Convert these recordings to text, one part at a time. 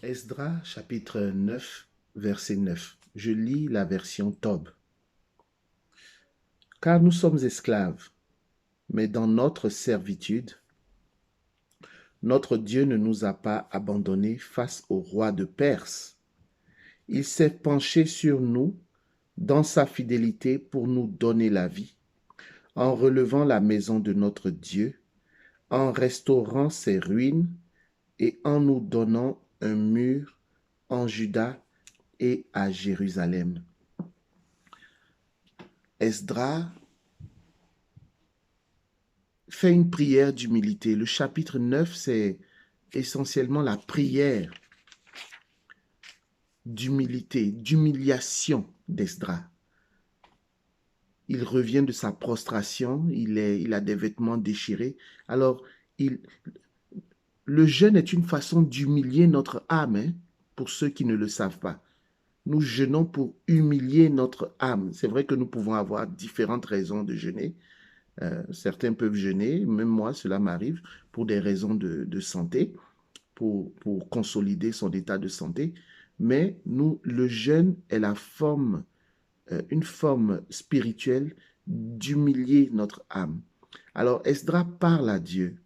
Esdras chapitre 9, verset 9. Je lis la version Tob. Car nous sommes esclaves, mais dans notre servitude, notre Dieu ne nous a pas abandonnés face au roi de Perse. Il s'est penché sur nous dans sa fidélité pour nous donner la vie, en relevant la maison de notre Dieu, en restaurant ses ruines et en nous donnant un mur en Juda et à Jérusalem. Esdras fait une prière d'humilité. Le chapitre 9, c'est essentiellement la prière d'humilité, d'humiliation d'Esdras. Il revient de sa prostration, il a des vêtements déchirés. Alors, le jeûne est une façon d'humilier notre âme, hein, pour ceux qui ne le savent pas. Nous jeûnons pour humilier notre âme. C'est vrai que nous pouvons avoir différentes raisons de jeûner. Certains peuvent jeûner, même moi, cela m'arrive, pour des raisons de santé, pour consolider son état de santé. Mais nous, le jeûne est une forme spirituelle d'humilier notre âme. Alors, Esdras parle à Dieu.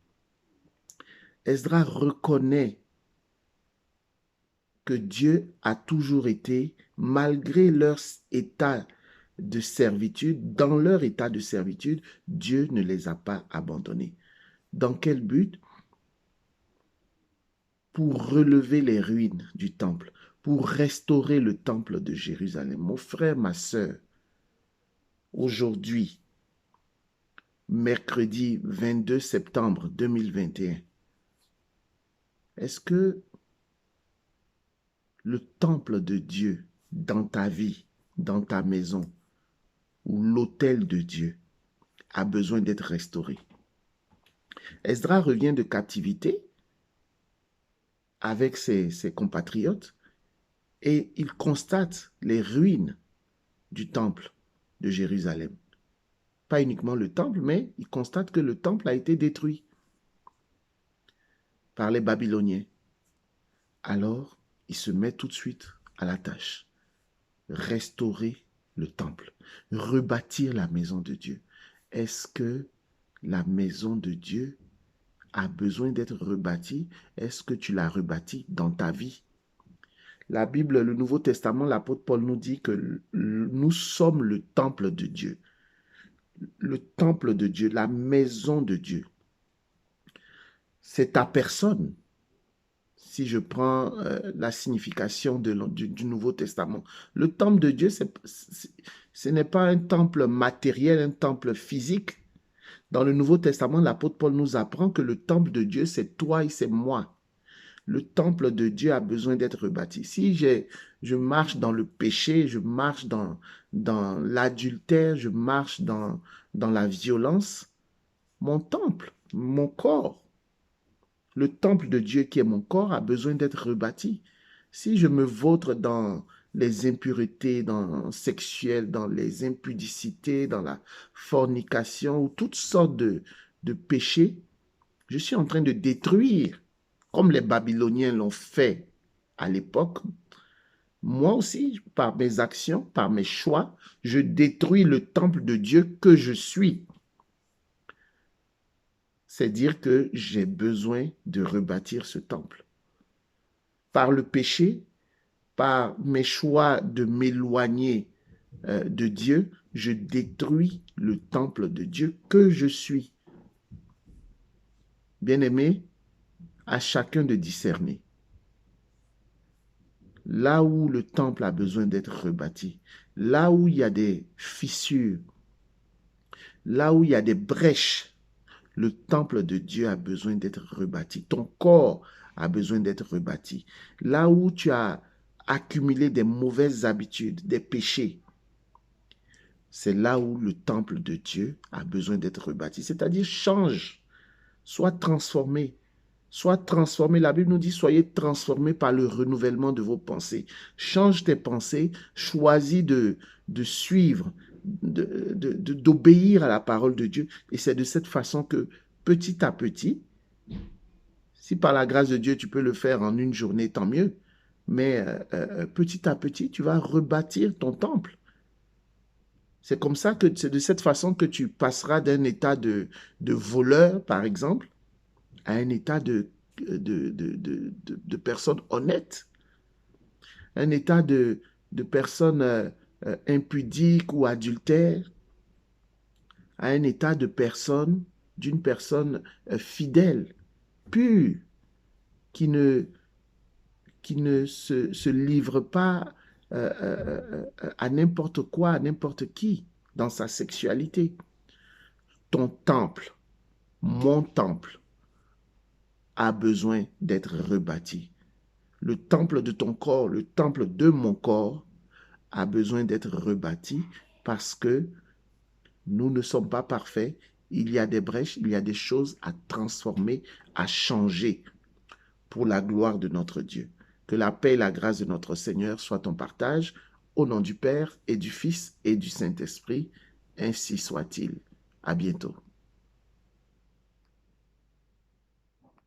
Esdras reconnaît que Dieu a toujours été, malgré leur état de servitude, dans leur état de servitude, Dieu ne les a pas abandonnés. Dans quel but? Pour relever les ruines du temple, pour restaurer le temple de Jérusalem. Mon frère, ma sœur, aujourd'hui, mercredi 22 septembre 2021, est-ce que le temple de Dieu dans ta vie, dans ta maison, ou l'autel de Dieu a besoin d'être restauré? Esdras revient de captivité avec ses compatriotes et il constate les ruines du temple de Jérusalem. Pas uniquement le temple, mais il constate que le temple a été détruit par les Babyloniens. Alors, il se met tout de suite à la tâche. Restaurer le temple, rebâtir la maison de Dieu. Est-ce que la maison de Dieu a besoin d'être rebâtie? Est-ce que tu l'as rebâtie dans ta vie? La Bible, le Nouveau Testament, l'apôtre Paul nous dit que nous sommes le temple de Dieu. Le temple de Dieu, la maison de Dieu. C'est ta personne. Si je prends la signification du Nouveau Testament, le temple de Dieu, ce n'est pas un temple matériel, un temple physique. Dans le Nouveau Testament, l'apôtre Paul nous apprend que le temple de Dieu, c'est toi et c'est moi. Le temple de Dieu a besoin d'être rebâti. Si je marche dans le péché, je marche dans l'adultère, je marche dans la violence, mon temple, mon corps, le temple de Dieu qui est mon corps a besoin d'être rebâti. Si je me vautre dans les impuretés sexuelles, dans les impudicités, dans la fornication ou toutes sortes de péchés, je suis en train de détruire, comme les Babyloniens l'ont fait à l'époque. Moi aussi, par mes actions, par mes choix, je détruis le temple de Dieu que je suis. C'est dire que j'ai besoin de rebâtir ce temple. Par le péché, par mes choix de m'éloigner de Dieu, je détruis le temple de Dieu que je suis. Bien-aimé, à chacun de discerner. Là où le temple a besoin d'être rebâti, là où il y a des fissures, là où il y a des brèches, le temple de Dieu a besoin d'être rebâti. Ton corps a besoin d'être rebâti. Là où tu as accumulé des mauvaises habitudes, des péchés, c'est là où le temple de Dieu a besoin d'être rebâti. C'est-à-dire change, sois transformé. Sois transformé. La Bible nous dit, soyez transformés par le renouvellement de vos pensées. Change tes pensées, choisis de suivre, d'obéir à la parole de Dieu. Et c'est de cette façon que, petit à petit, Si par la grâce de Dieu, tu peux le faire en une journée, tant mieux. Mais petit à petit, tu vas rebâtir ton temple. C'est comme ça que c'est de cette façon que tu passeras d'un état de voleur, par exemple, à un état de personne honnête, un état de personne impudique ou adultère, à un état de personne, d'une personne fidèle, pure, qui ne, qui ne se livre pas à n'importe quoi, à n'importe qui dans sa sexualité. Ton temple, mon temple, a besoin d'être rebâti. Le temple de ton corps, le temple de mon corps a besoin d'être rebâti parce que nous ne sommes pas parfaits. Il y a des brèches, il y a des choses à transformer, à changer pour la gloire de notre Dieu. Que la paix et la grâce de notre Seigneur soient ton partage. Au nom du Père et du Fils et du Saint-Esprit, ainsi soit-il. À bientôt.